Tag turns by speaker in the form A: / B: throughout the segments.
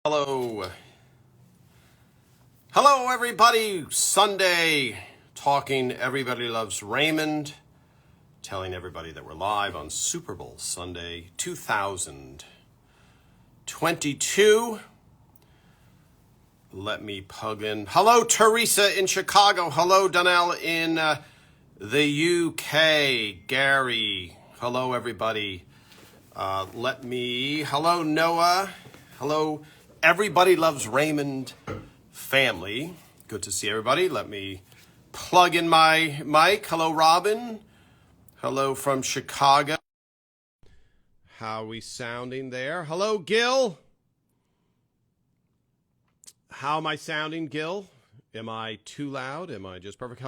A: Hello. Hello, everybody. Sunday, talking Everybody Loves Raymond, telling everybody that we're live on Super Bowl Sunday 2022. Let me plug in. Hello, Teresa in Chicago. Hello, Donnell in the UK. Gary. Hello, everybody. Hello, Noah. Hello, Everybody Loves Raymond family. Good to see everybody. Let me plug in my mic. Hello, Robin. Hello from Chicago. How are we sounding there? Hello, Gil. How am I sounding, Gil? Am I too loud? Am I just perfect?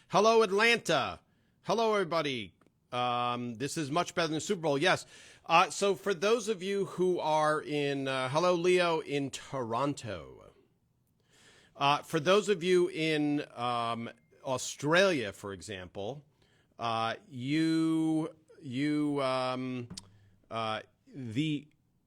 A: Hello, Atlanta. Hello, everybody. This is much better than the Super Bowl. Yes. So for those of you who are in, hello, Leo in Toronto. For those of you in Australia, for example, the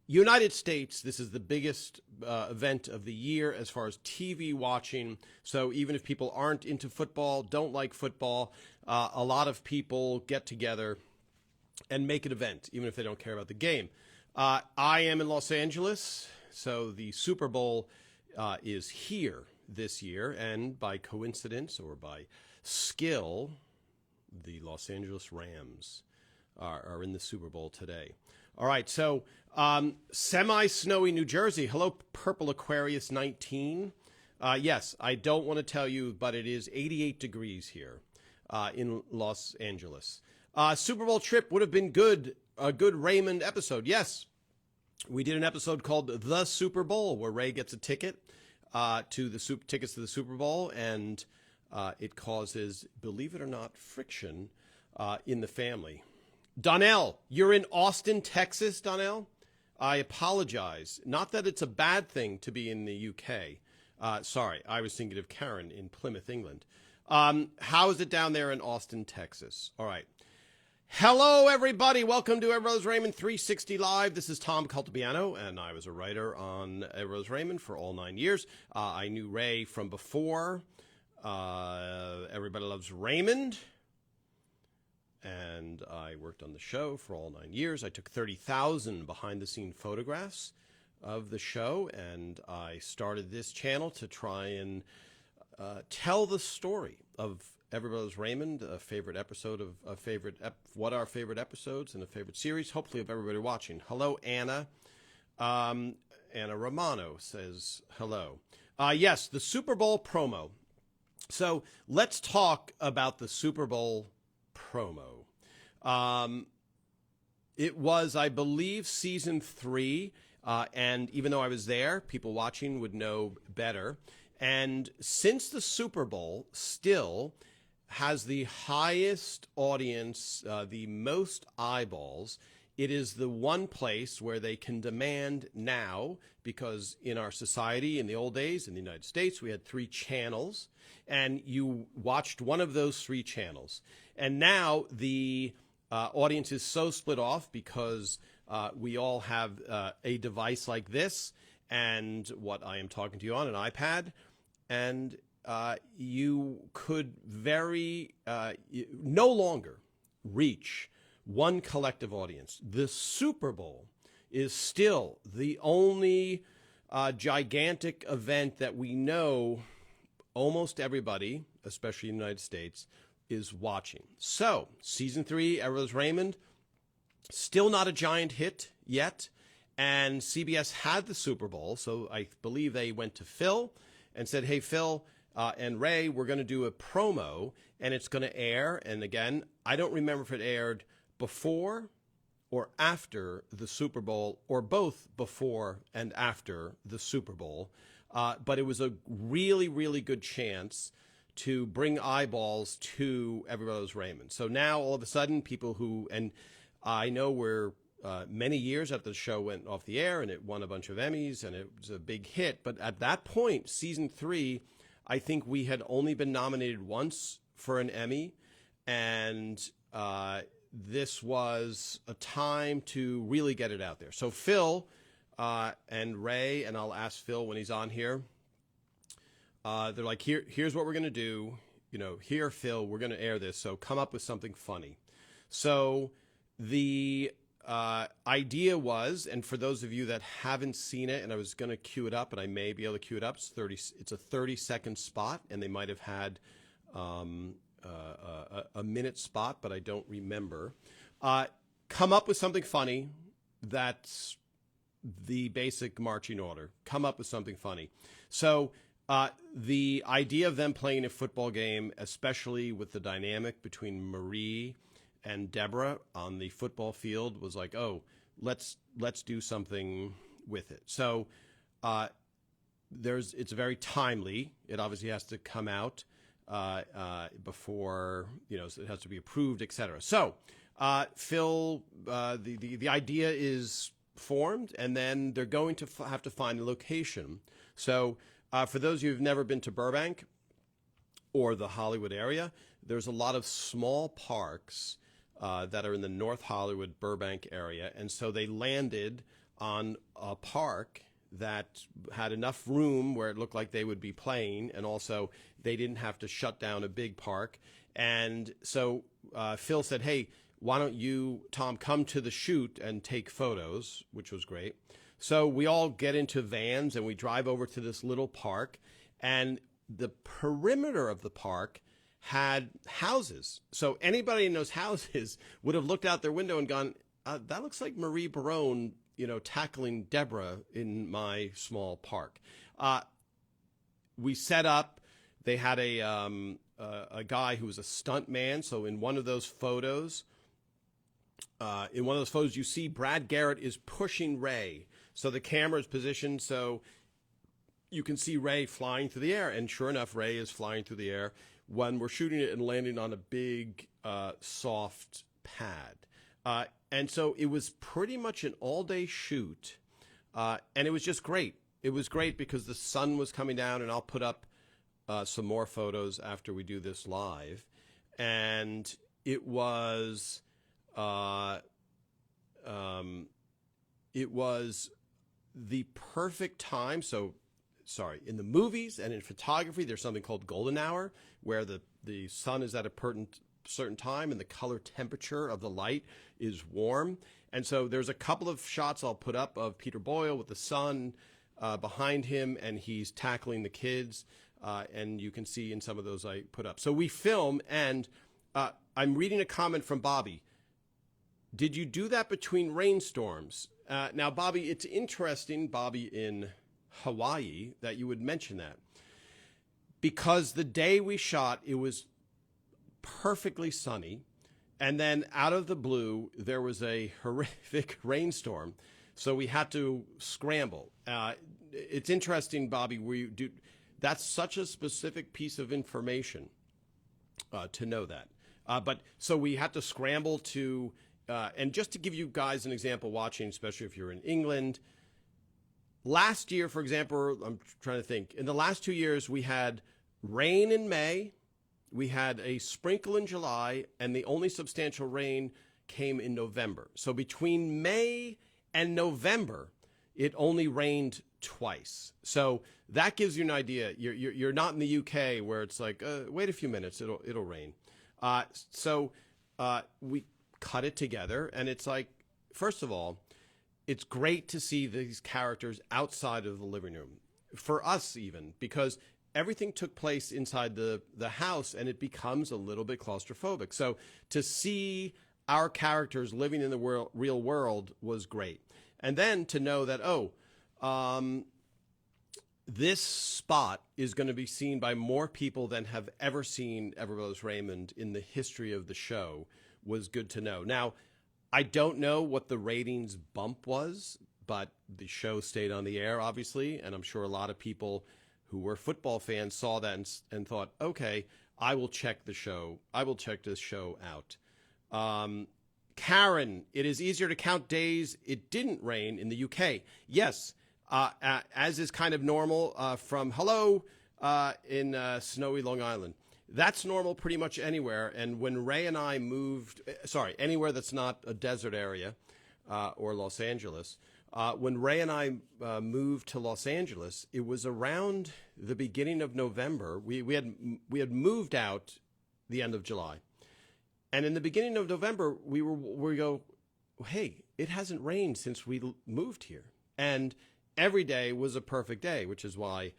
A: United States, this is the biggest event of the year as far as TV watching. So even if people aren't into football, don't like football, a lot of people get together and make an event, even if they don't care about the game. I am in Los Angeles, so the Super Bowl is here this year, and by coincidence or by skill, the Los Angeles Rams are in the Super Bowl today. All right, so semi-snowy New Jersey. Hello, Purple Aquarius 19. Yes, I don't want to tell you, but it is 88 degrees here in Los Angeles. Super Bowl trip would have been good, a good Raymond episode. Yes, we did an episode called The Super Bowl where Ray gets a ticket to the tickets to the Super Bowl, and it causes, believe it or not, friction in the family. Donnell, you're in Austin, Texas, Donnell? I apologize. Not that it's a bad thing to be in the UK. Sorry, I was thinking of Karen in Plymouth, England. How is it down there in Austin, Texas? All right. Hello, everybody. Welcome to Everybody Loves Raymond 360 Live. This is Tom Caltabiano, and I was a writer on Everybody Loves Raymond for all 9 years. I knew Ray from before Everybody Loves Raymond, and I worked on the show for all 9 years. I took 30,000 behind-the-scene photographs of the show, and I started this channel to try and tell the story of Everybody Loves Raymond, a favorite episode of what are favorite episodes and a favorite series, hopefully of everybody watching. Hello, Anna. Anna Romano says hello. Yes, the Super Bowl promo. So let's talk about the Super Bowl promo. It was, I believe, season 3, and even though I was there, people watching would know better. And since the Super Bowl still has the highest audience, the most eyeballs, it is the one place where they can demand now, because in our society in the old days in the United States, we had 3 channels, and you watched one of those 3 channels. And now the audience is so split off because we all have a device like this and what I am talking to you on, an iPad, and you could no longer reach one collective audience. The Super Bowl is still the only gigantic event that we know almost everybody, especially in the United States, is watching. So, season 3, Everybody Loves Raymond, still not a giant hit yet, and CBS had the Super Bowl, so I believe they went to Phil and said, hey, Phil, and Ray, we're going to do a promo, and it's going to air. And again, I don't remember if it aired before or after the Super Bowl, or both before and after the Super Bowl. But it was a really, really good chance to bring eyeballs to Everybody Loves Raymond. So now, all of a sudden, people who, and I know we're many years after the show went off the air, and it won a bunch of Emmys, and it was a big hit. But at that point, season 3, I think we had only been nominated once for an Emmy, and this was a time to really get it out there. So Phil and Ray, and I'll ask Phil when he's on here. They're like, here's what we're going to do. Here, Phil, we're going to air this, so come up with something funny. So the idea was, and for those of you that haven't seen it, and I was going to cue it up, and I may be able to cue it up, it's a 30-second spot, and they might have had a minute spot, but I don't remember. Come up with something funny. That's the basic marching order. Come up with something funny. So the idea of them playing a football game, especially with the dynamic between Marie and Deborah on the football field, was like, oh, let's do something with it. So it's very timely. It obviously has to come out before, so it has to be approved, etc. So Phil, the idea is formed, and then they're going to have to find a location. So for those of you who've never been to Burbank or the Hollywood area, there's a lot of small parks that are in the North Hollywood, Burbank area. And so they landed on a park that had enough room where it looked like they would be playing, and also they didn't have to shut down a big park. And so Phil said, hey, why don't you, Tom, come to the shoot and take photos, which was great. So we all get into vans and we drive over to this little park, and the perimeter of the park had houses. So anybody in those houses would have looked out their window and gone, that looks like Marie Barone, tackling Deborah in my small park. We set up. They had a guy who was a stunt man. So in one of those photos, you see Brad Garrett is pushing Ray. So the camera is positioned so you can see Ray flying through the air. And sure enough, Ray is flying through the air when we're shooting it and landing on a big, soft pad. And so it was pretty much an all-day shoot, and it was just great. It was great because the sun was coming down, and I'll put up some more photos after we do this live. And it was the perfect time. So, in the movies and in photography, there's something called golden hour, where the sun is at a certain time and the color temperature of the light is warm. And so there's a couple of shots I'll put up of Peter Boyle with the sun behind him, and he's tackling the kids. And you can see in some of those I put up. So we film, and I'm reading a comment from Bobby. Did you do that between rainstorms? Now, Bobby, it's interesting, Bobby in Hawaii, that you would mention that. Because the day we shot, it was perfectly sunny. And then out of the blue, there was a horrific rainstorm. So we had to scramble. It's interesting, Bobby, that's such a specific piece of information to know that. But so we had to scramble to, and just to give you guys an example watching, especially if you're in England, last year, for example, I'm trying to think, in the last 2 years, we had rain in May, we had a sprinkle in July, and the only substantial rain came in November. So between May and November, it only rained twice. So that gives you an idea. You're not in the UK where it's like, wait a few minutes, it'll rain. So we cut it together, and it's like, first of all, it's great to see these characters outside of the living room, for us even, because everything took place inside the house, and it becomes a little bit claustrophobic. So to see our characters living in the real world was great. And then to know that, this spot is going to be seen by more people than have ever seen Everett Brothers Raymond in the history of the show was good to know. Now, I don't know what the ratings bump was, but the show stayed on the air, obviously, and I'm sure a lot of people who were football fans saw that and thought, okay, I will check the show. I will check this show out. Karen, it is easier to count days it didn't rain in the UK. Yes, as is kind of normal from hello in snowy Long Island. That's normal pretty much anywhere. And when Ray and I moved, anywhere that's not a desert area or Los Angeles, When Ray and I moved to Los Angeles, it was around the beginning of November. We had moved out the end of July, and in the beginning of November, we go, hey, it hasn't rained since we moved here, and every day was a perfect day, which is why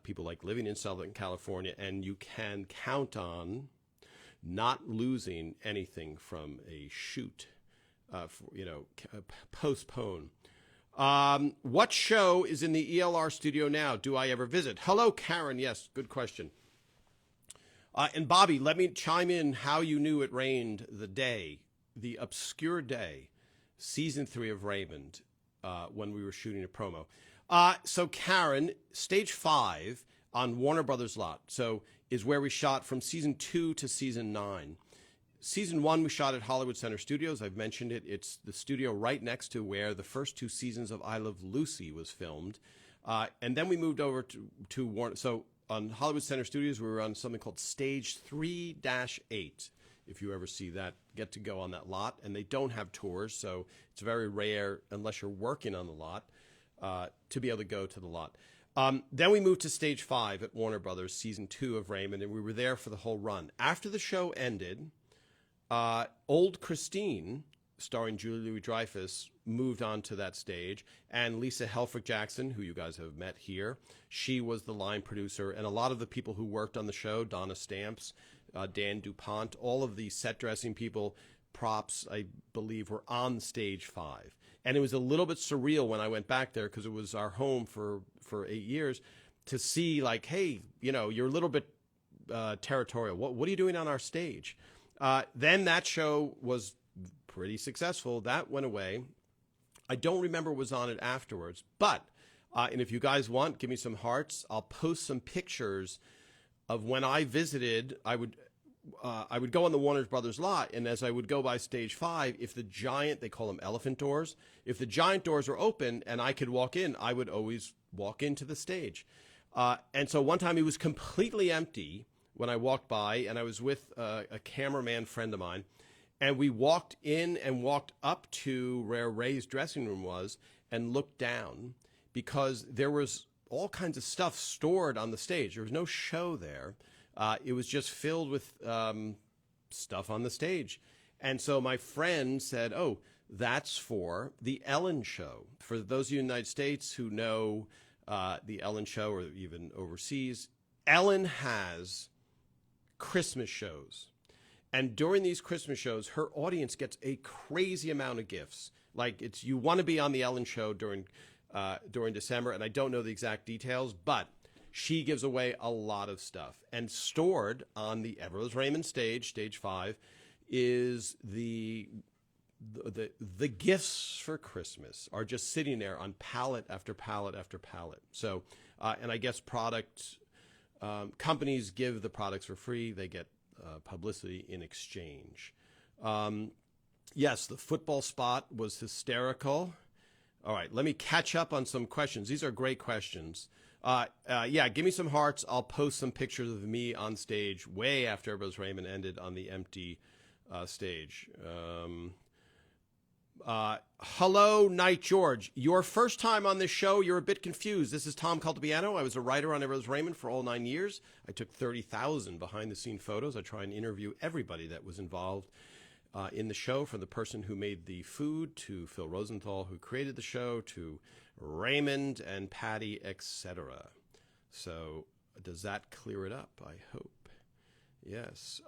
A: people like living in Southern California, and you can count on not losing anything from a shoot, postpone. What show is in the ELR studio now? Do I ever visit? Hello, Karen. Yes, good question. And Bobby, let me chime in how you knew it rained the obscure day, season 3 of Raymond, when we were shooting a promo. So Karen, stage 5 on Warner Brothers lot. So is where we shot from season 2 to season 9. Season 1 we shot at Hollywood Center Studios. I've mentioned it. It's the studio right next to where the first 2 seasons of I Love Lucy was filmed. And then we moved over to Warner. So on Hollywood Center Studios, we were on something called Stage 3-8. If you ever see that, get to go on that lot. And they don't have tours, so it's very rare, unless you're working on the lot, to be able to go to the lot. Then we moved to Stage 5 at Warner Brothers, season 2 of Raymond, and we were there for the whole run. After the show ended, Old Christine, starring Julia Louis-Dreyfus, moved on to that stage, and Lisa Helfrich-Jackson, who you guys have met here, she was the line producer, and a lot of the people who worked on the show, Donna Stamps, Dan DuPont, all of the set dressing people, props, I believe, were on Stage 5. And it was a little bit surreal when I went back there, because it was our home for 8 years, to see, like, hey, you're a little bit territorial. What are you doing on our stage? Then that show was pretty successful. That went away. I don't remember what was on it afterwards. But, and if you guys want, give me some hearts. I'll post some pictures of when I visited. I would go on the Warner Brothers lot, and as I would go by Stage 5, if the giant, they call them elephant doors, if the giant doors were open and I could walk in, I would always walk into the stage. And so one time it was completely empty when I walked by, and I was with a cameraman friend of mine, and we walked in and walked up to where Ray's dressing room was and looked down, because there was all kinds of stuff stored on the stage. There was no show there. It was just filled with stuff on the stage. And so my friend said, oh, that's for the Ellen Show. For those of you in the United States who know the Ellen Show, or even overseas, Ellen has Christmas shows. And during these Christmas shows, her audience gets a crazy amount of gifts. Like, you want to be on the Ellen Show during December, and I don't know the exact details, but she gives away a lot of stuff. And stored on the Everett Raymond stage, Stage 5, is the gifts for Christmas are just sitting there on pallet after pallet after pallet. So, and I guess companies give the products for free. They get publicity in exchange. Yes, the football spot was hysterical. All right, let me catch up on some questions. These are great questions. Yeah, give me some hearts. I'll post some pictures of me on stage way after Everett Raymond ended on the empty stage. Hello, Night George. Your first time on this show, you're a bit confused. This is Tom Caltabiano. I was a writer on Everett Raymond for all 9 years. I took 30,000 behind-the-scene photos. I try and interview everybody that was involved in the show, from the person who made the food to Phil Rosenthal, who created the show, to Raymond and Patty, etc. So does that clear it up? I hope. Yes.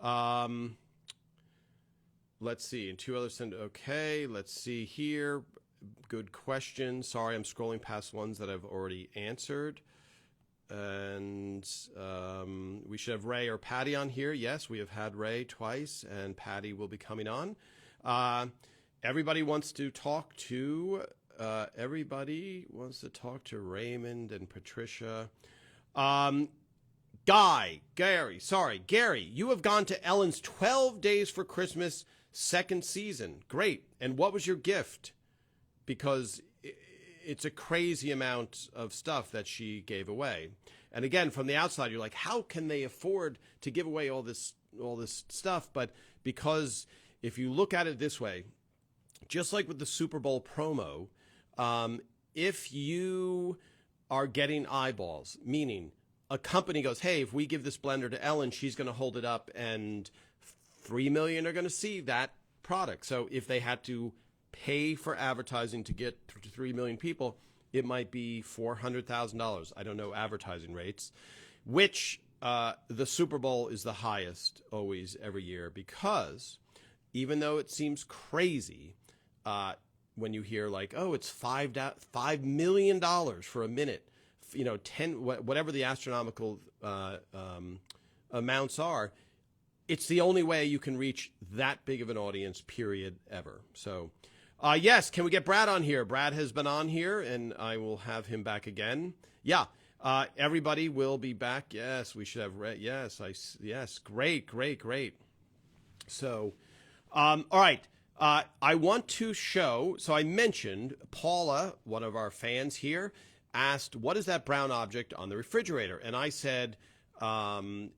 A: Let's see. And 2 others send. Okay. Let's see here. Good question. Sorry, I'm scrolling past ones that I've already answered. And we should have Ray or Patty on here. Yes, we have had Ray twice, and Patty will be coming on. Everybody wants to talk to Raymond and Patricia. Gary, you have gone to Ellen's 12 Days for Christmas second season. Great. And what was your gift? Because it's a crazy amount of stuff that she gave away. And again, from the outside, you're like, how can they afford to give away all this stuff? But because if you look at it this way, just like with the Super Bowl promo, If you are getting eyeballs, meaning a company goes, hey, if we give this blender to Ellen, she's going to hold it up and 3 million are going to see that product. So if they had to pay for advertising to get 3 million people, it might be $400,000. I don't know advertising rates, which the Super Bowl is the highest always every year, because even though it seems crazy when you hear like, oh, it's $5 million for a minute, 10, whatever the astronomical amounts are, it's the only way you can reach that big of an audience, period, ever. So, yes, can we get Brad on here? Brad has been on here, and I will have him back again. Yeah, everybody will be back. Yes, we should have. Yes, great. So, all right. I want to show. So I mentioned Paula, one of our fans here, asked, "What is that brown object on the refrigerator?" And I said, I'll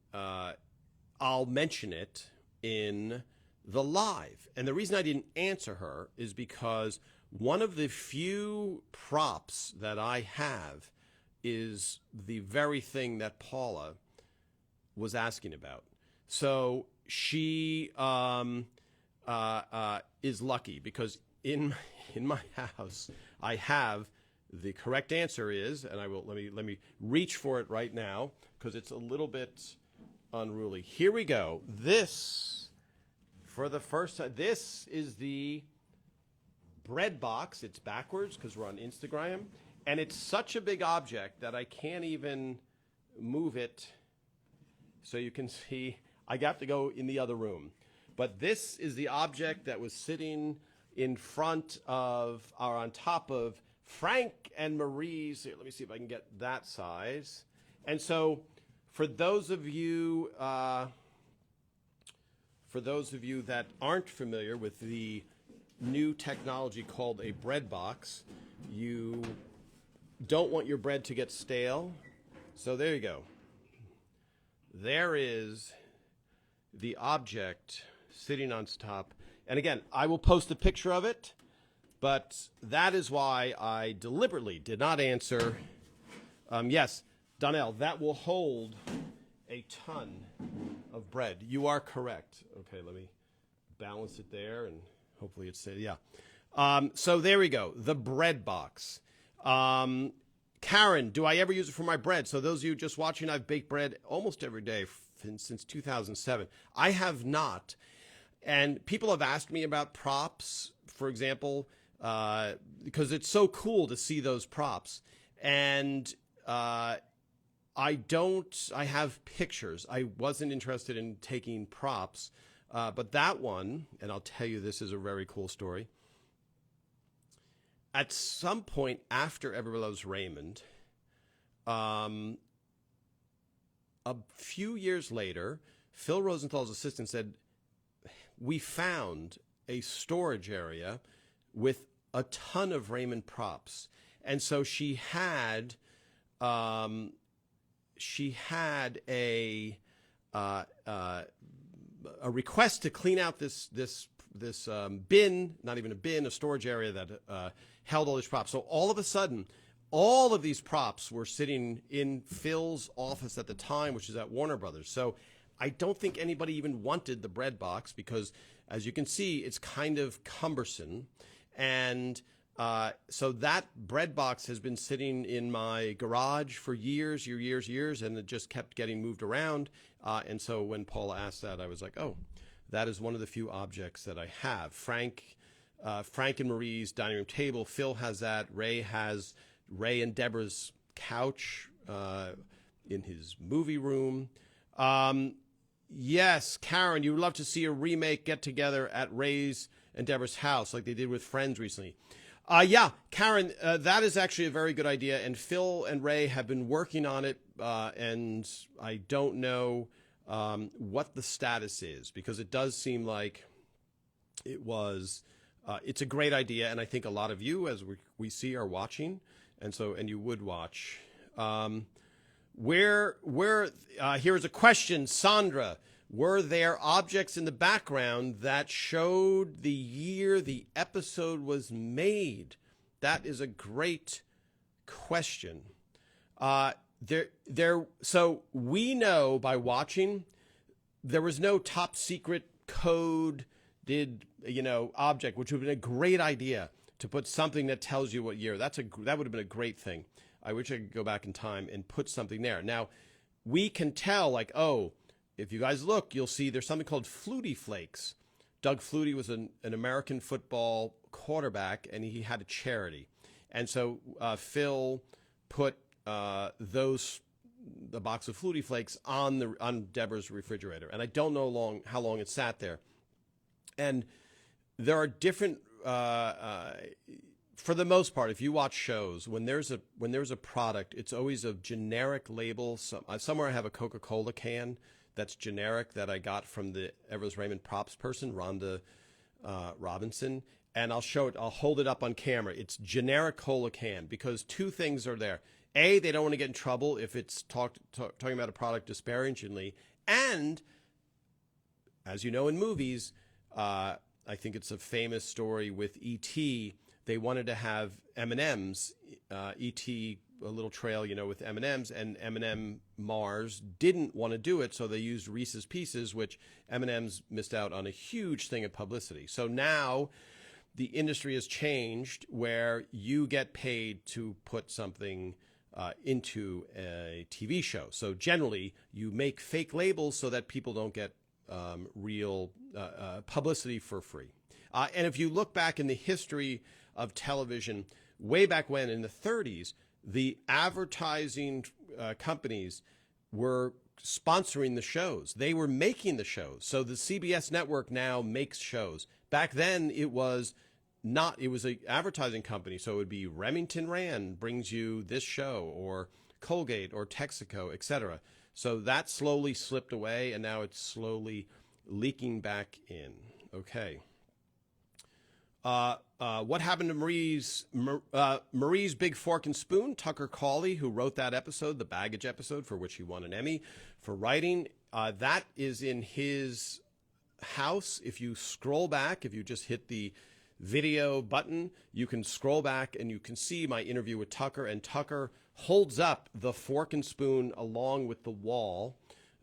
A: mention it in the live. And the reason I didn't answer her is because one of the few props that I have is the very thing that Paula was asking about. So she is lucky, because in my house I have the correct answer is, and I will let me reach for it right now because it's a little bit unruly. Here we go. This, for the first time, this is the bread box. It's backwards because we're on Instagram, and it's such a big object that I can't even move it so you can see. I got to go in the other room. But this is the object that was sitting in front of, or on top of, Frank and Marie's. Here, let me see if I can get that size. And so, for those of you that aren't familiar with the new technology called a bread box, you don't want your bread to get stale. So there you go. There is the object sitting on top. And again, I will post a picture of it, but that is why I deliberately did not answer. Yes, Donnell, that will hold a ton of bread. You are correct. Okay, let me balance it there, and hopefully it's, yeah. So there we go, the bread box. Karen, do I ever use it for my bread? So those of you just watching, I've baked bread almost every day since 2007. I have not. And people have asked me about props, for example, because it's so cool to see those props. And I have pictures. I wasn't interested in taking props, but that one, and I'll tell you, this is a very cool story. At some point after Everybody Loves Raymond, a few years later, Phil Rosenthal's assistant said, we found a storage area with a ton of Raymond props. And so she had a request to clean out this bin, not even a bin, a storage area that held all these props. So all of a sudden, all of these props were sitting in Phil's office at the time, which is at Warner Brothers. So I don't think anybody even wanted the bread box because, as you can see, it's kind of cumbersome. And so that bread box has been sitting in my garage for years, and it just kept getting moved around. And so when Paula asked that, I was like, oh, that is one of the few objects that I have. Frank and Marie's dining room table. Phil has that. Ray has Ray and Deborah's couch in his movie room. Yes, Karen, you would love to see a remake get-together at Ray's and Deborah's house like they did with Friends recently. Yeah, Karen, that is actually a very good idea, and Phil and Ray have been working on it, and I don't know what the status is, because it does seem like it's a great idea, and I think a lot of you, as we see, are watching, and you would watch. Here's a question, Sandra. Were there objects in the background that showed the year the episode was made? That is a great question. So we know by watching, there was no top secret code object, which would have been a great idea to put something that tells you what year. That would have been a great thing. I wish I could go back in time and put something there. Now, we can tell, like, oh, if you guys look, you'll see there's something called Flutie Flakes. Doug Flutie was an American football quarterback, and he had a charity. And so Phil put the box of Flutie Flakes on Deborah's refrigerator. And I don't know how long it sat there. And there are different, for the most part, if you watch shows, when there's a product, it's always a generic label. Somewhere I have a Coca-Cola can that's generic that I got from the Everest Raymond props person, Rhonda Robinson. And I'll hold it up on camera. It's generic cola can, because two things are there. A, they don't want to get in trouble if it's talking about a product disparagingly. And, as you know in movies, I think it's a famous story with E.T. They wanted to have M&Ms, E.T., a little trail, with M&Ms, and M&M Mars didn't want to do it, so they used Reese's Pieces, which M&Ms missed out on a huge thing of publicity. So now the industry has changed where you get paid to put something into a TV show. So generally, you make fake labels so that people don't get real publicity for free. And if you look back in the history of television, way back when in the 30s, the advertising companies were sponsoring the shows. They were making the shows. So the CBS network now makes shows. Back then, it was not. It was an advertising company. So it would be Remington Rand brings you this show, or Colgate, or Texaco, etc. So that slowly slipped away, and now it's slowly leaking back in. Okay. What happened to Marie's Big Fork and Spoon? Tucker Cawley, who wrote that episode, the baggage episode, for which he won an Emmy for writing. That is in his house. If you scroll back, if you just hit the video button, you can scroll back and you can see my interview with Tucker. And Tucker holds up the fork and spoon along with the wall,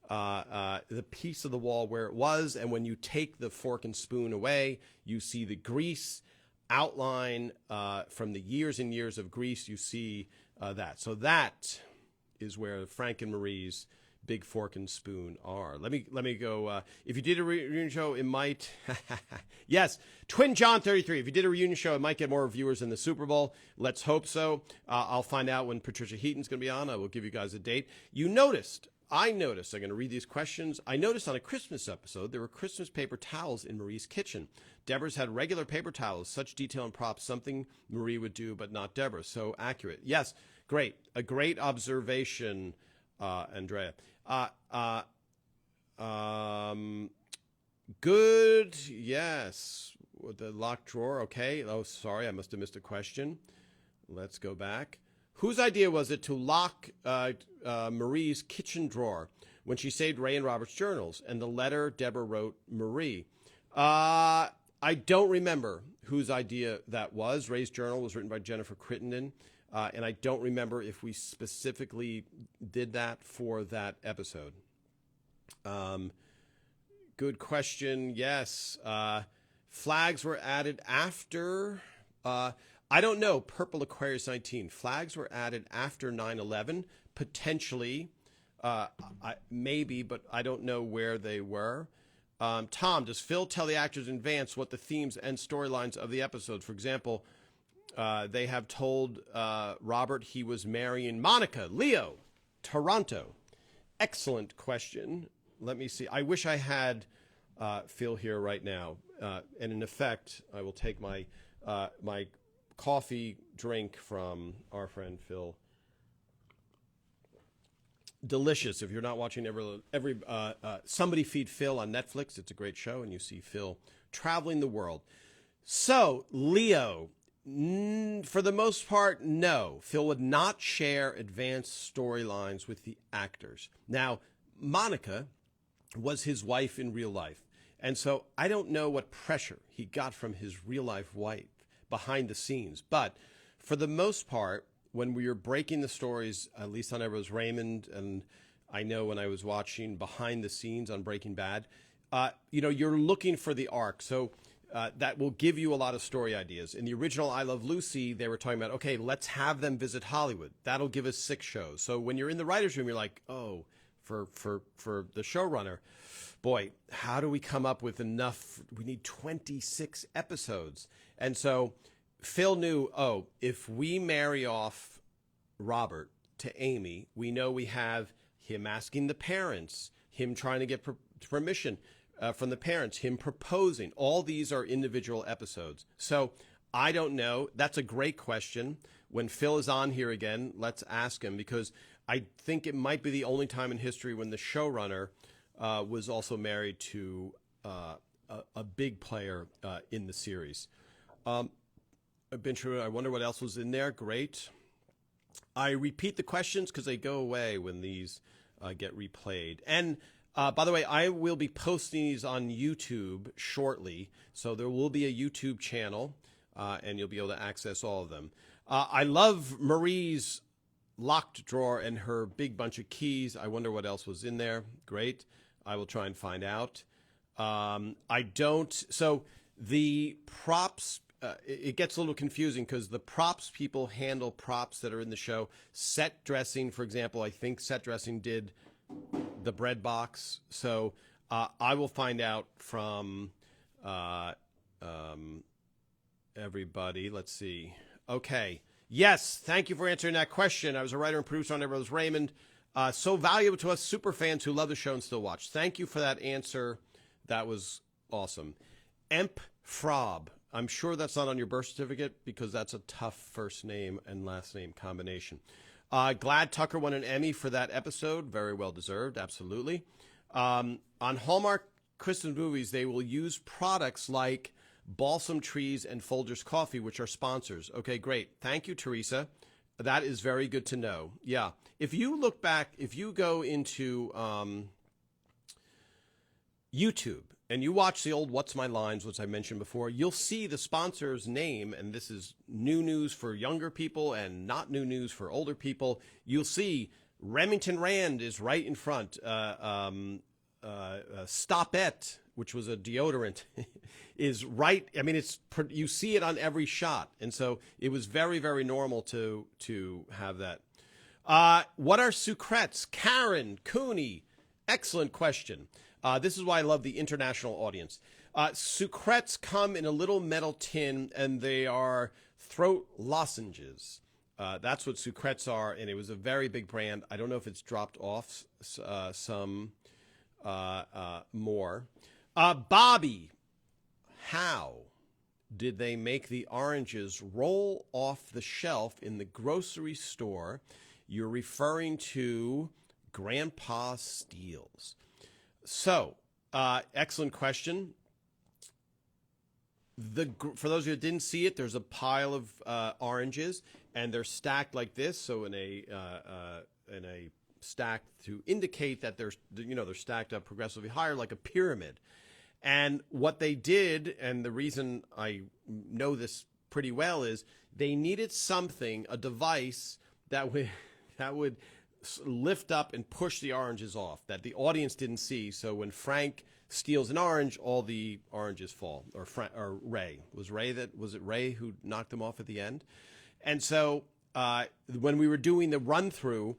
A: the piece of the wall where it was. And when you take the fork and spoon away, you see the grease outline from the years and years of grease. You see that. So that is where Frank and Marie's Big Fork and Spoon are. Let me go. If you did a reunion show, it might. Yes, Twin John 33. If you did a reunion show, it might get more viewers than the Super Bowl. Let's hope so. I'll find out when Patricia Heaton's going to be on. I will give you guys a date. I noticed, I'm going to read these questions. I noticed on a Christmas episode, there were Christmas paper towels in Marie's kitchen. Deborah's had regular paper towels, such detail and props, something Marie would do, but not Deborah. So accurate. Yes, great. A great observation, Andrea. Good. Yes. The locked drawer. Okay. Oh, sorry. I must have missed a question. Let's go back. Whose idea was it to lock Marie's kitchen drawer when she saved Ray and Robert's journals and the letter Deborah wrote Marie? I don't remember whose idea that was. Ray's journal was written by Jennifer Crittenden, and I don't remember if we specifically did that for that episode. Good question. Yes. Flags were added after... I don't know. Purple Aquarius 19. Flags were added after 9/11, potentially, maybe, but I don't know where they were. Tom, does Phil tell the actors in Vance what the themes and storylines of the episode? For example, they have told Robert he was marrying Monica, Leo, Toronto. Excellent question. Let me see. I wish I had Phil here right now. And in effect, I will take my my coffee drink from our friend Phil. Delicious. If you're not watching every Somebody Feed Phil on Netflix, it's a great show, and you see Phil traveling the world. So, Leo, for the most part, no. Phil would not share advanced storylines with the actors. Now, Monica was his wife in real life, and so I don't know what pressure he got from his real life wife behind the scenes. But for the most part, when we were breaking the stories, at least on Everett Raymond, and I know when I was watching behind the scenes on Breaking Bad, you're looking for the arc. So that will give you a lot of story ideas. In the original I Love Lucy, they were talking about, okay, let's have them visit Hollywood. That'll give us 6 shows. So when you're in the writer's room, you're like, oh, for the showrunner, boy, how do we come up with enough? We need 26 episodes. And so Phil knew, oh, if we marry off Robert to Amy, we know we have him asking the parents, him trying to get permission from the parents, him proposing. All these are individual episodes. So I don't know. That's a great question. When Phil is on here again, let's ask him, because I think it might be the only time in history when the showrunner was also married to a big player in the series. I've been through it. I wonder what else was in there. Great. I repeat the questions because they go away when these get replayed. And by the way, I will be posting these on YouTube shortly. So there will be a YouTube channel, and you'll be able to access all of them. I love Marie's locked drawer and her big bunch of keys. I wonder what else was in there. Great. I will try and find out. So the props, it gets a little confusing because the props people handle props that are in the show. Set dressing, for example, I think set dressing did the bread box. So I will find out from everybody. Let's see. Okay. Yes, thank you for answering that question. I was a writer and producer on Everett Raymond. So valuable to us super fans who love the show and still watch. Thank you for that answer. That was awesome. Emp Frob. I'm sure that's not on your birth certificate because that's a tough first name and last name combination. Glad Tucker won an Emmy for that episode. Very well deserved. Absolutely. On Hallmark Christmas movies, they will use products like Balsam Trees and Folgers Coffee, which are sponsors. Okay, great. Thank you, Teresa. That is very good to know. Yeah. If you look back, if you go into YouTube and you watch the old What's My Lines, which I mentioned before, you'll see the sponsor's name, and this is new news for younger people and not new news for older people. You'll see Remington Rand is right in front. Stopette, which was a deodorant, is right. I mean, you see it on every shot, and so it was very, very normal to have that. What are sucrets? Karen Cooney, excellent question. This is why I love the international audience. Sucrets come in a little metal tin, and they are throat lozenges. That's what sucrets are, and it was a very big brand. I don't know if it's dropped off some more. Bobby, how did they make the oranges roll off the shelf in the grocery store? You're referring to Grandpa Steele's. So, excellent question. For those of you who didn't see it, there's a pile of oranges, and they're stacked like this. So in a stack to indicate that they're stacked up progressively higher, like a pyramid. And what they did, and the reason I know this pretty well, is they needed something, a device that would lift up and push the oranges off that the audience didn't see. So when Frank steals an orange, all the oranges fall. Or Ray. Was it Ray who knocked them off at the end? And so when we were doing the run through,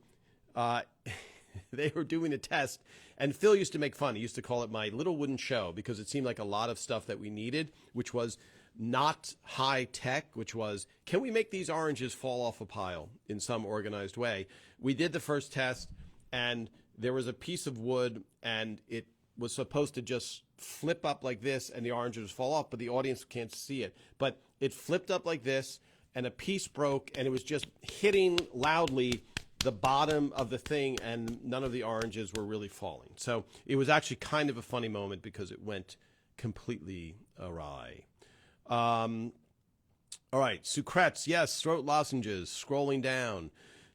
A: they were doing a test, and Phil used to make fun. He used to call it my little wooden show because it seemed like a lot of stuff that we needed, which was not high tech, which was, can we make these oranges fall off a pile in some organized way? We did the first test, and there was a piece of wood, and it was supposed to just flip up like this, and the oranges fall off, but the audience can't see it. But it flipped up like this, and a piece broke, and it was just hitting loudly the bottom of the thing, and none of the oranges were really falling. So it was actually kind of a funny moment because it went completely awry. All right, sucrets, yes, throat lozenges, scrolling down.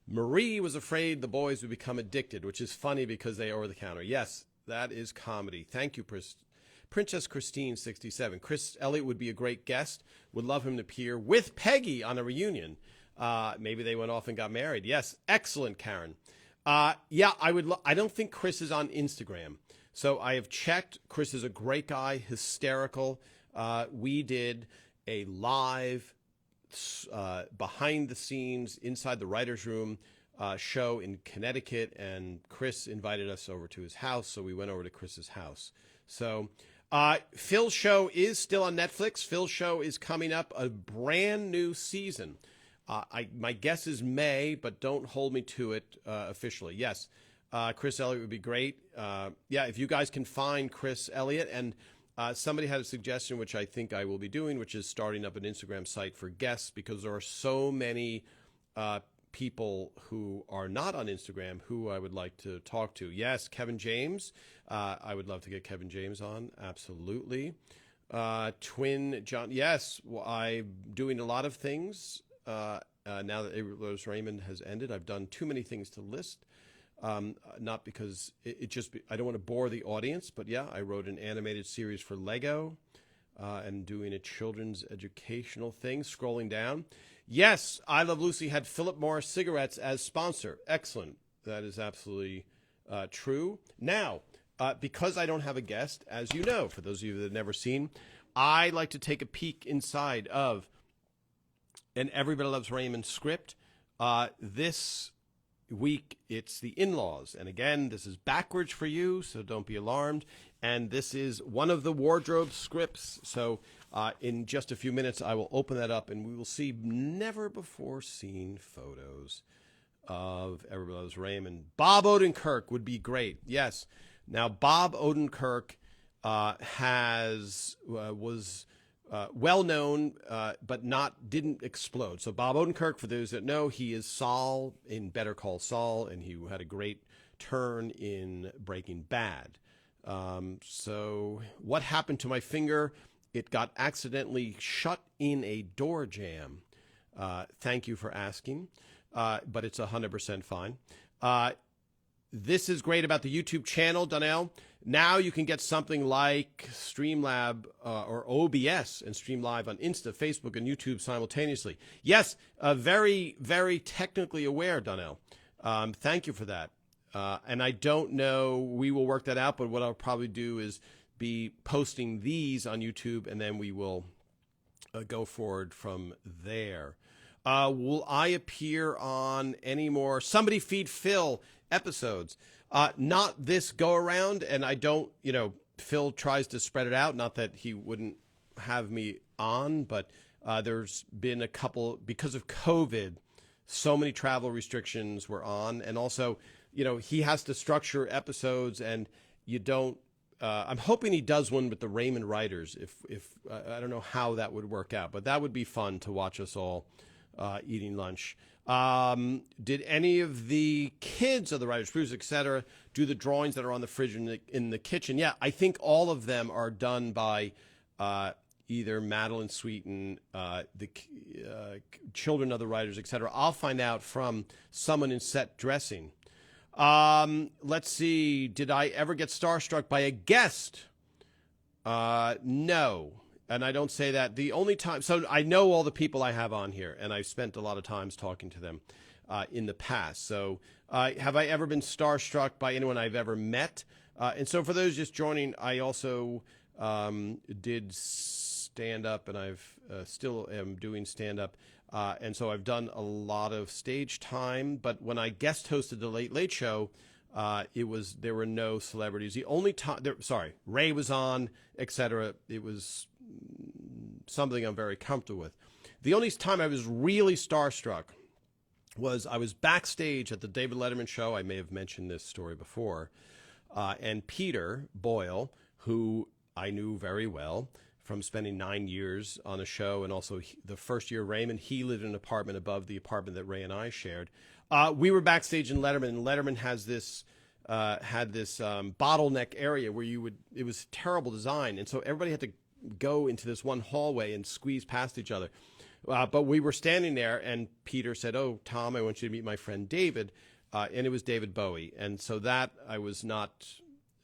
A: Marie was afraid the boys would become addicted, which is funny because they are over the counter. Yes, that is comedy. Thank you, Princess Christine 67. Chris Elliott would be a great guest. Would love him to appear with Peggy on a reunion. Maybe they went off and got married. Yes, excellent, Karen. Yeah, I don't think Chris is on Instagram. So I have checked. Chris is a great guy, hysterical. We did a live behind the scenes inside the writer's room show in Connecticut, and Chris invited us over to his house, so we went over to Chris's house. So Phil's show is still on Netflix. Phil's show is coming up, a brand new season. My guess is May, but don't hold me to it officially. Yes, Chris Elliott would be great. Yeah, if you guys can find Chris Elliott, and somebody had a suggestion, which I think I will be doing, which is starting up an Instagram site for guests, because there are so many people who are not on Instagram who I would like to talk to. Yes, Kevin James. I would love to get Kevin James on. Absolutely. Twin John. Yes, I'm doing a lot of things. Now that Rose Raymond has ended, I've done too many things to list. Not because I don't want to bore the audience, but yeah, I wrote an animated series for Lego, and doing a children's educational thing. Scrolling down. Yes, I Love Lucy had Philip Morris Cigarettes as sponsor. Excellent. That is absolutely true. Now, because I don't have a guest, as you know, for those of you that have never seen, I like to take a peek inside of an Everybody Loves Raymond script. This week, it's the in-laws. And again, this is backwards for you, so don't be alarmed. And this is one of the wardrobe scripts. So in just a few minutes, I will open that up, and we will see never-before-seen photos of Everybody Loves Raymond. Bob Odenkirk would be great. Yes. Now, Bob Odenkirk was well known, but didn't explode. So Bob Odenkirk, for those that know, he is Saul in Better Call Saul, and he had a great turn in Breaking Bad. So what happened to my finger? It got accidentally shut in a door jam. Thank you for asking, but it's 100% fine. This is great about the YouTube channel, Donnell. Now you can get something like Streamlab or OBS and stream live on Insta, Facebook, and YouTube simultaneously. Yes, very, very technically aware, Donnell. Thank you for that. And I don't know, we will work that out, but what I'll probably do is be posting these on YouTube, and then we will go forward from there. Will I appear on any more Somebody Feed Phil episodes? Not this go around, and I don't, Phil tries to spread it out. Not that he wouldn't have me on, but there's been a couple, because of COVID, so many travel restrictions were on. And also, he has to structure episodes, and you don't, I'm hoping he does one with the Raymond writers. If I don't know how that would work out, but that would be fun to watch us all eating lunch. Did any of the kids of the writers, producers, etc., do the drawings that are on the fridge in the kitchen? Yeah, I think all of them are done by either Madeline Sweeten, the children of the writers, etc. I'll find out from someone in set dressing. Let's see. Did I ever get starstruck by a guest? No. And I don't say that. The only time, so I know all the people I have on here, and I've spent a lot of times talking to them in the past. So have I ever been starstruck by anyone I've ever met? And so for those just joining, I also did stand-up, and I've still am doing stand-up. And so I've done a lot of stage time. But when I guest hosted the Late Late Show, there were no celebrities. The only time, Ray was on, etc. It was something I'm very comfortable with. The only time I was really starstruck was I was backstage at the David Letterman show. I may have mentioned this story before. And Peter Boyle, who I knew very well from spending 9 years on a show, and also the first year Raymond, he lived in an apartment above the apartment that Ray and I shared. We were backstage in Letterman, and Letterman has this bottleneck area where it was terrible design, and so everybody had to go into this one hallway and squeeze past each other. But we were standing there, and Peter said, "Oh, Tom, I want you to meet my friend David," and it was David Bowie. And so that I was not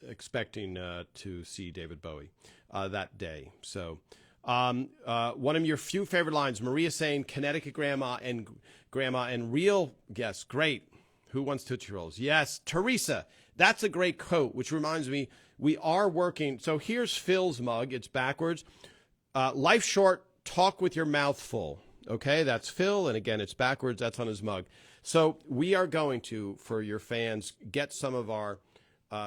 A: expecting to see David Bowie that day. So One of your few favorite lines, Maria saying Connecticut grandma and real, yes, great. Who wants Tootsie Rolls? Yes, Teresa. That's a great quote, which reminds me, we are working. So here's Phil's mug. It's backwards. Life short, talk with your mouth full. Okay, that's Phil. And again, it's backwards. That's on his mug. So we are going to, for your fans, get some of our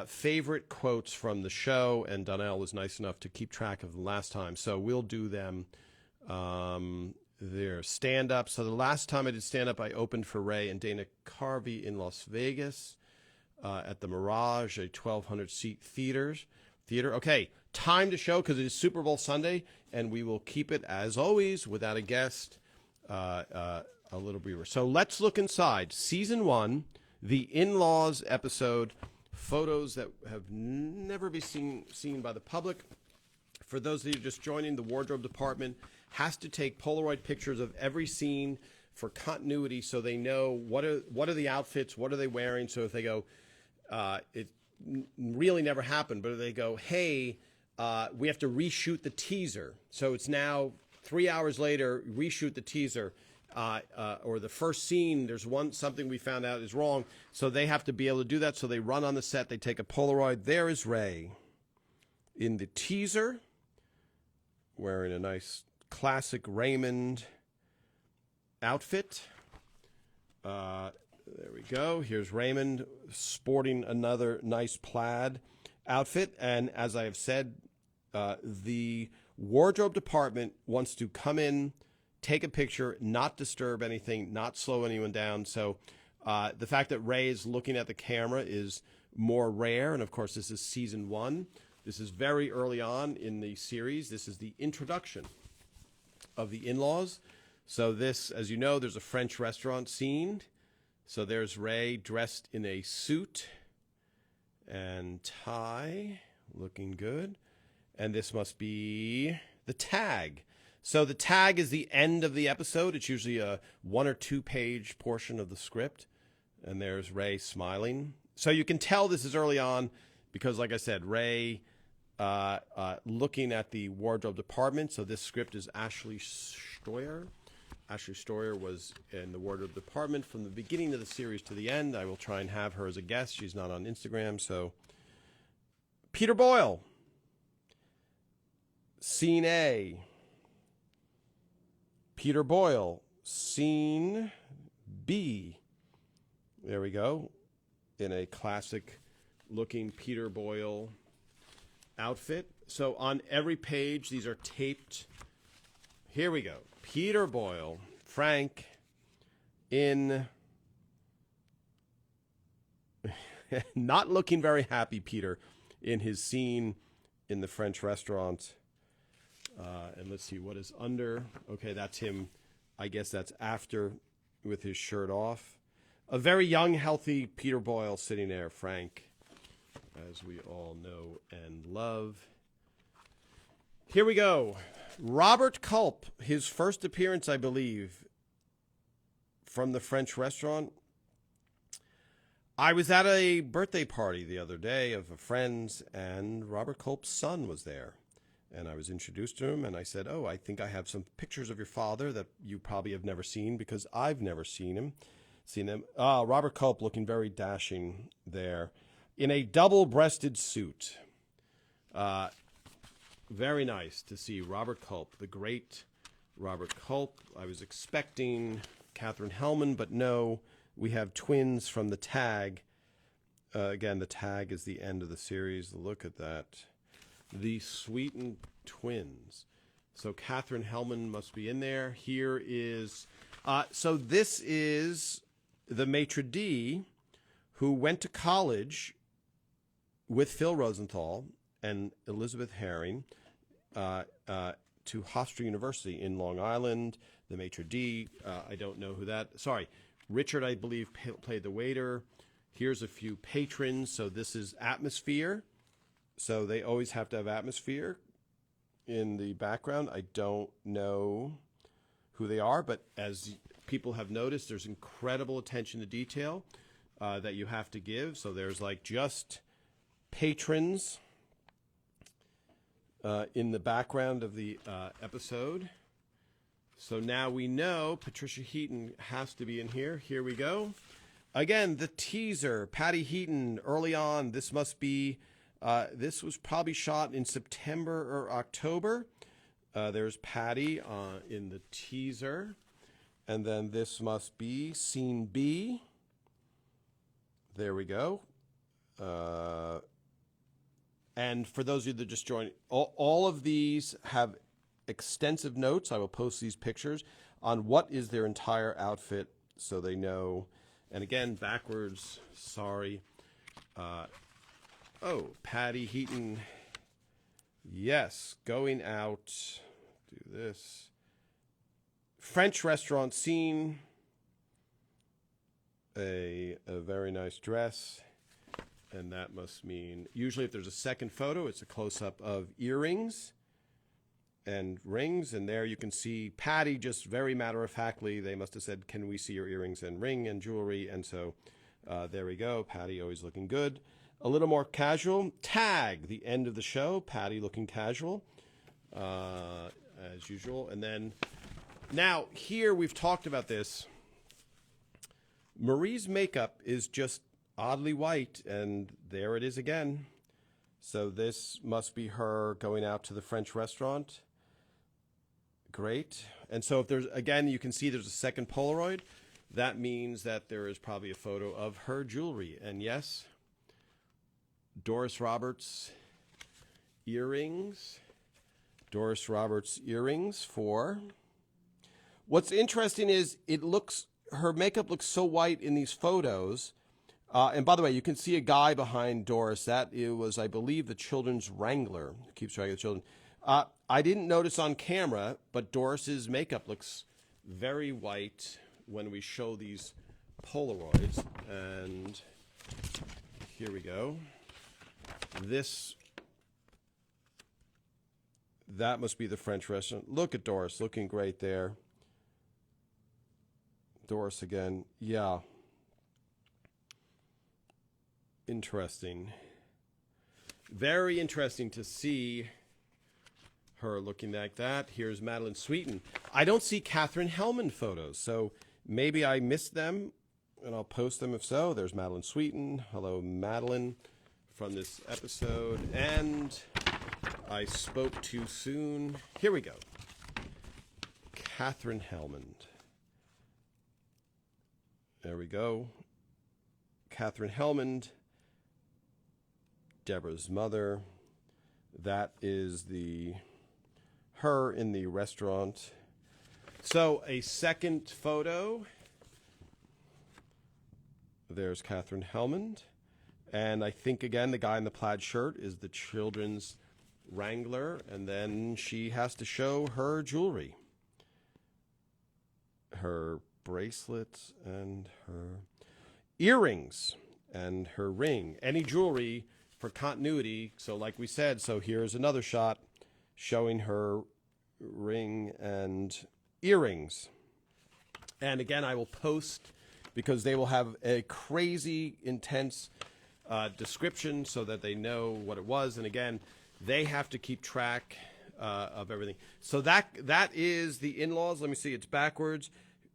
A: favorite quotes from the show. And Donnell was nice enough to keep track of them last time. So we'll do them. Their stand-up. So the last time I did stand-up, I opened for Ray and Dana Carvey in Las Vegas at the Mirage, a 1,200-seat theater. Okay, time to show because it is Super Bowl Sunday, and we will keep it, as always, without a guest, a little briefer. So let's look inside. Season 1, the in-laws episode, photos that have never been seen by the public. For those of you just joining, the wardrobe department has to take Polaroid pictures of every scene for continuity so they know what are the outfits, what are they wearing. So if they go, it really never happened, but if they go, hey, we have to reshoot the teaser. So it's now 3 hours later, reshoot the teaser. Or the first scene, there's something we found out is wrong. So they have to be able to do that. So they run on the set, they take a Polaroid. There is Ray in the teaser, wearing a nice classic Raymond outfit. There we go. Here's Raymond sporting another nice plaid outfit. And as I have said, the wardrobe department wants to come in, take a picture, not disturb anything, not slow anyone down. So the fact that Ray is looking at the camera is more rare. And of course, this is season 1. This is very early on in the series. This is the introduction of the in-laws. So this, as you know, there's a French restaurant scene. So there's Ray dressed in a suit and tie, looking good. And this must be the tag. So the tag is the end of the episode. It's usually a 1 or 2 page portion of the script. And there's Ray smiling. So you can tell this is early on because, like I said, Ray looking at the wardrobe department. So this script is Ashley Stoyer. Ashley Stoyer was in the wardrobe department from the beginning of the series to the end. I will try and have her as a guest. She's not on Instagram. So Peter Boyle. Scene A. Peter Boyle. Scene B. There we go. In a classic looking Peter Boyle outfit. So on every page, these are taped. Here we go. Peter Boyle, Frank, in not looking very happy, Peter, in his scene in the French restaurant. And let's see what is under. Okay, that's him. I guess that's after with his shirt off. A very young, healthy Peter Boyle sitting there, Frank, as we all know and love. Here we go. Robert Culp, his first appearance, I believe, from the French restaurant. I was at a birthday party the other day of a friend's, and Robert Culp's son was there. And I was introduced to him, and I said, oh, I think I have some pictures of your father that you probably have never seen because I've never seen him. Robert Culp looking very dashing there in a double-breasted suit. Very nice to see Robert Culp, the great Robert Culp. I was expecting Katherine Hellman, but no, we have twins from the tag. Again, the tag is the end of the series. Look at that. The Sweeten twins. So Katherine Hellman must be in there. Here is, so this is the maitre d' who went to college with Phil Rosenthal and Elizabeth Herring to Hofstra University in Long Island. The maitre d', I don't know who that, sorry, Richard, I believe, played the waiter. Here's a few patrons. So this is atmosphere. So they always have to have atmosphere in the background. I don't know who they are, but as people have noticed, there's incredible attention to detail that you have to give. So there's like just patrons. in the background of the episode. So now we know Patricia Heaton has to be in here. Here we go. Again, the teaser, Patty Heaton early on. This must be, this was probably shot in September or October. There's Patty in the teaser. And then this must be scene B. There we go. And for those of you that just joined, all of these have extensive notes. I will post these pictures on what is their entire outfit so they know. And again, backwards, sorry. Oh, Patty Heaton. Yes, going out. Do this. French restaurant scene. A very nice dress. And that must mean, usually if there's a second photo, it's a close-up of earrings and rings. And there you can see Patty just very matter-of-factly, they must have said, can we see your earrings and ring and jewelry? And so there we go. Patty always looking good. A little more casual. Tag, the end of the show. Patty looking casual, as usual. And then, now here we've talked about this. Marie's makeup is just oddly white, and there it is again. So this must be her going out to the French restaurant. Great. And so if there's, again, you can see there's a second Polaroid. That means that there is probably a photo of her jewelry. And yes, Doris Roberts earrings. Doris Roberts earrings for. What's interesting is her makeup looks so white in these photos. And by the way, you can see a guy behind Doris. That was, I believe, the children's wrangler. Keeps track of the children. I didn't notice on camera, but Doris's makeup looks very white when we show these Polaroids. And here we go. That must be the French restaurant. Look at Doris, looking great there. Doris again. Yeah. Interesting. Very interesting to see her looking like that. Here's Madeline Sweeten. I don't see Catherine Hellman photos, so maybe I missed them, and I'll post them if so. There's Madeline Sweeten. Hello, Madeline, from this episode. And I spoke too soon. Here we go. Catherine Hellman. There we go. Catherine Hellman. Deborah's mother. That is her in the restaurant. So a second photo. There's Catherine Hellman. And I think, again, the guy in the plaid shirt is the children's wrangler. And then she has to show her jewelry. Her bracelets and her earrings and her ring. Any jewelry for continuity. So like we said, so here's another shot showing her ring and earrings. And again, I will post because they will have a crazy intense description so that they know what it was. And again, they have to keep track of everything. So that is the in-laws. Let me see, it's backwards.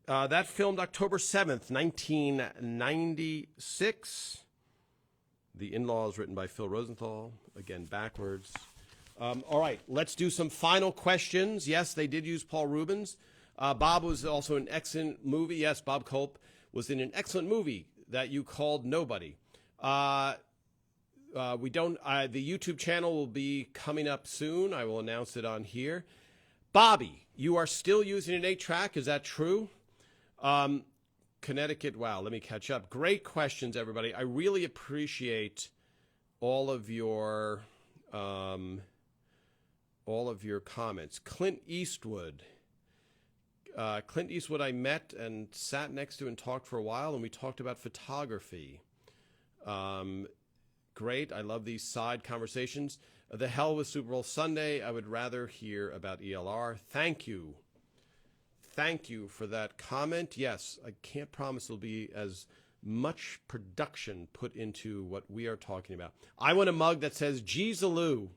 A: That filmed October 7th, 1996. The In-Laws, written by Phil Rosenthal. Again, backwards. All right, let's do some final questions. Yes, they did use Paul Rubens. Bob was also in an excellent movie. Yes, Bob Culp was in an excellent movie that you called Nobody. The YouTube channel will be coming up soon. I will announce it on here. Bobby, you are still using an 8-track. Is that true? Connecticut. Wow. Let me catch up. Great questions, everybody. I really appreciate all of your comments. Clint Eastwood. Clint Eastwood I met and sat next to and talked for a while, and we talked about photography. Great. I love these side conversations. The hell with Super Bowl Sunday. I would rather hear about ELR. Thank you. Thank you for that comment. Yes, I can't promise there'll be as much production put into what we are talking about. I want a mug that says Jeezaloo.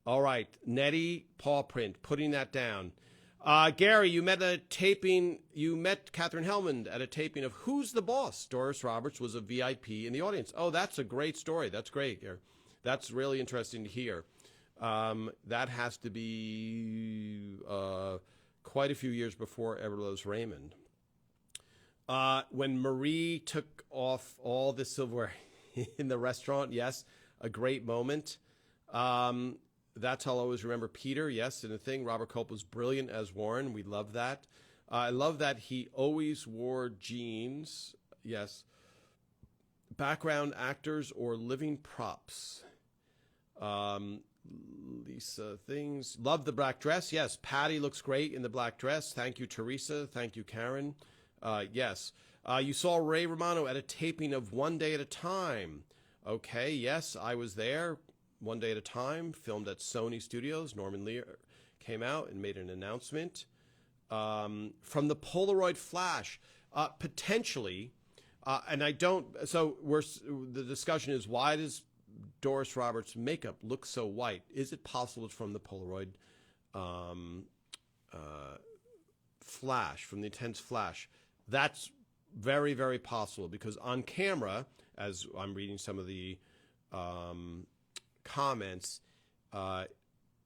A: All right, Nettie paw print, putting that down. Gary, you met Catherine Hellman at a taping of Who's the Boss? Doris Roberts was a VIP in the audience. Oh, that's a great story. That's great, Gary. That's really interesting to hear. That has to be quite a few years before Ever Loves Raymond. When Marie took off all the silverware in the restaurant, yes, a great moment. That's how I'll always remember Peter, yes, and the thing. Robert Culp was brilliant as Warren. We love that. I love that he always wore jeans, yes. Background actors or living props. Lisa things. Love the black dress, yes. Patty looks great in the black dress. Thank you, Teresa. Thank you, Karen. Yes. You saw Ray Romano at a taping of One Day at a Time. Okay, yes, I was there. One Day at a Time, filmed at Sony Studios. Norman Lear came out and made an announcement. From the Polaroid flash, potentially, and I don't, so the discussion is, why does Doris Roberts' makeup look so white? Is it possible it's from the Polaroid flash, from the intense flash? That's very, very possible, because on camera, as I'm reading some of the comments,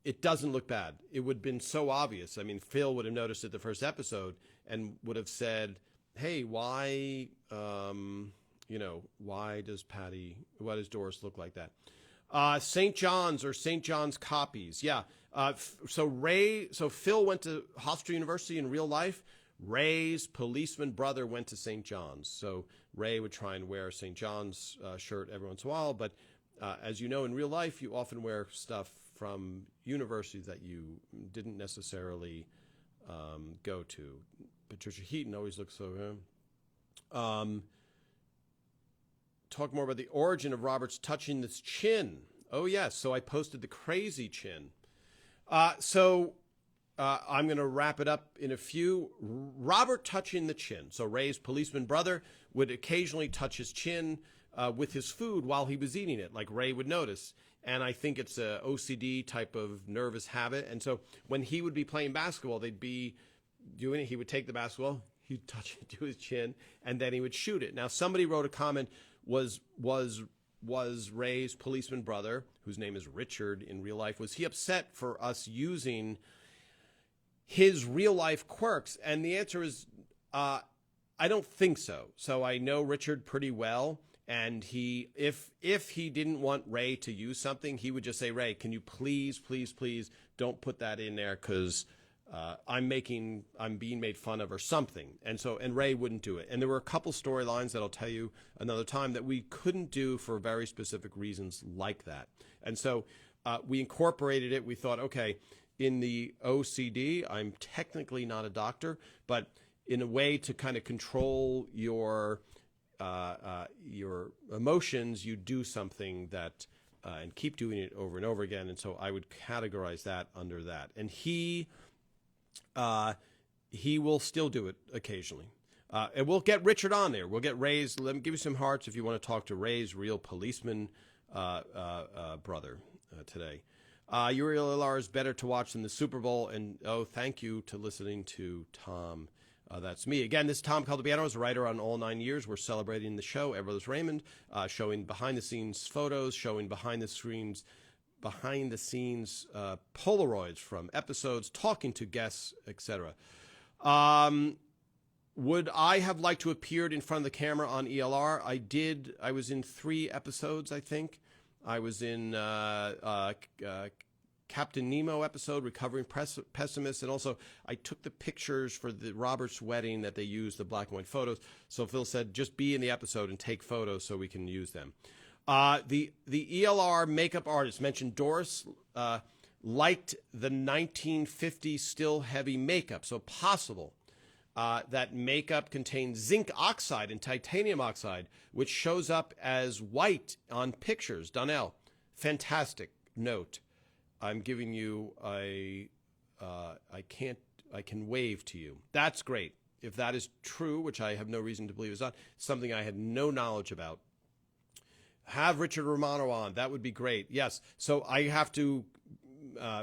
A: it doesn't look bad. It would have been so obvious. I mean, Phil would have noticed it the first episode and would have said, hey, why does Doris look like that? St. John's or St. John's copies. Yeah. So Phil went to Hofstra University in real life. Ray's policeman brother went to St. John's. So Ray would try and wear a St. John's shirt every once in a while, but as you know, in real life, you often wear stuff from universities that you didn't necessarily go to. Patricia Heaton always looks so. Talk more about the origin of Robert's touching this chin. Oh, yes. So I posted the crazy chin. I'm going to wrap it up in a few. Robert touching the chin. So Ray's policeman brother would occasionally touch his chin with his food while he was eating it, like Ray would notice. And I think it's a OCD type of nervous habit. And so when he would be playing basketball, they'd be doing it. He would take the basketball, he'd touch it to his chin, and then he would shoot it. Now, somebody wrote a comment, was Ray's policeman brother, whose name is Richard in real life, was he upset for us using his real life quirks? And the answer is, I don't think so. So I know Richard pretty well. And if he didn't want Ray to use something, he would just say, Ray, can you please don't put that in there, because I'm being made fun of or something. And Ray wouldn't do it. And there were a couple storylines that I'll tell you another time that we couldn't do for very specific reasons like that. And so we incorporated it. We thought, okay, in the OCD, I'm technically not a doctor, but in a way to kind of control your emotions, you do something that and keep doing it over and over again. And so I would categorize that under that. And he will still do it occasionally. And we'll get Richard on there. We'll get Ray's. Let me give you some hearts if you want to talk to Ray's real policeman brother today. Your ELR is better to watch than the Super Bowl. And thank you to listening to Tom. That's me. Again, this is Tom Caldabiano, is a writer on All 9 Years. We're celebrating the show, Ever Loves Raymond, showing behind-the-scenes photos, showing behind-the-scenes Polaroids from episodes, talking to guests, etc. Would I have liked to appeared in front of the camera on ELR? I did. I was in 3 episodes, I think. I was in Captain Nemo episode, Recovering Pessimist, and also I took the pictures for the Roberts wedding that they used, the black and white photos. So Phil said, just be in the episode and take photos so we can use them. The ELR makeup artist mentioned Doris liked the 1950s still heavy makeup. So possible that makeup contains zinc oxide and titanium oxide, which shows up as white on pictures. Donnell, fantastic note. I'm giving you I can wave to you. That's great. If that is true, which I have no reason to believe is not, something I had no knowledge about. Have Richard Romano on. That would be great. Yes. So I have to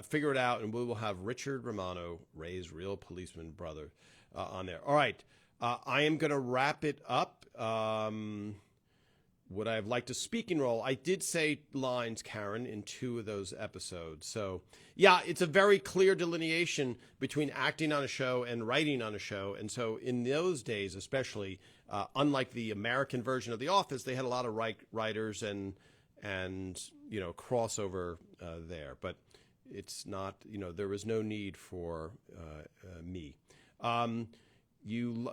A: figure it out, and we will have Richard Romano, Ray's real policeman brother, on there. All right. I am going to wrap it up. Would I have liked a speaking role? I did say lines, Karen, in 2 of those episodes. So, yeah, it's a very clear delineation between acting on a show and writing on a show. And so in those days, especially, unlike the American version of The Office, they had a lot of writers and crossover there. But it's not, there was no need for me.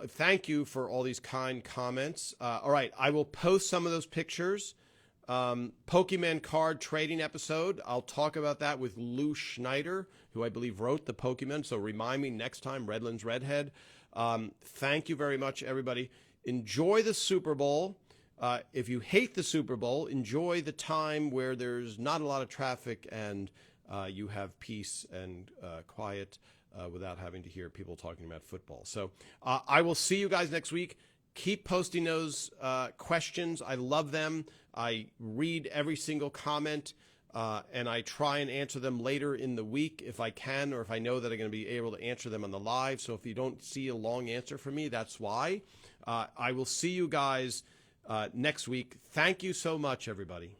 A: Thank you for all these kind comments. All right, I will post some of those pictures. Pokemon card trading episode. I'll talk about that with Lou Schneider, who I believe wrote the Pokemon. So remind me next time, Redlands Redhead. Thank you very much, everybody. Enjoy the Super Bowl. If you hate the Super Bowl, enjoy the time where there's not a lot of traffic and you have peace and quiet. Without having to hear people talking about football. So I will see you guys next week. Keep posting those questions. I love them. I read every single comment, and I try and answer them later in the week if I can, or if I know that I'm going to be able to answer them on the live. So if you don't see a long answer from me, that's why. I will see you guys next week. Thank you so much, everybody.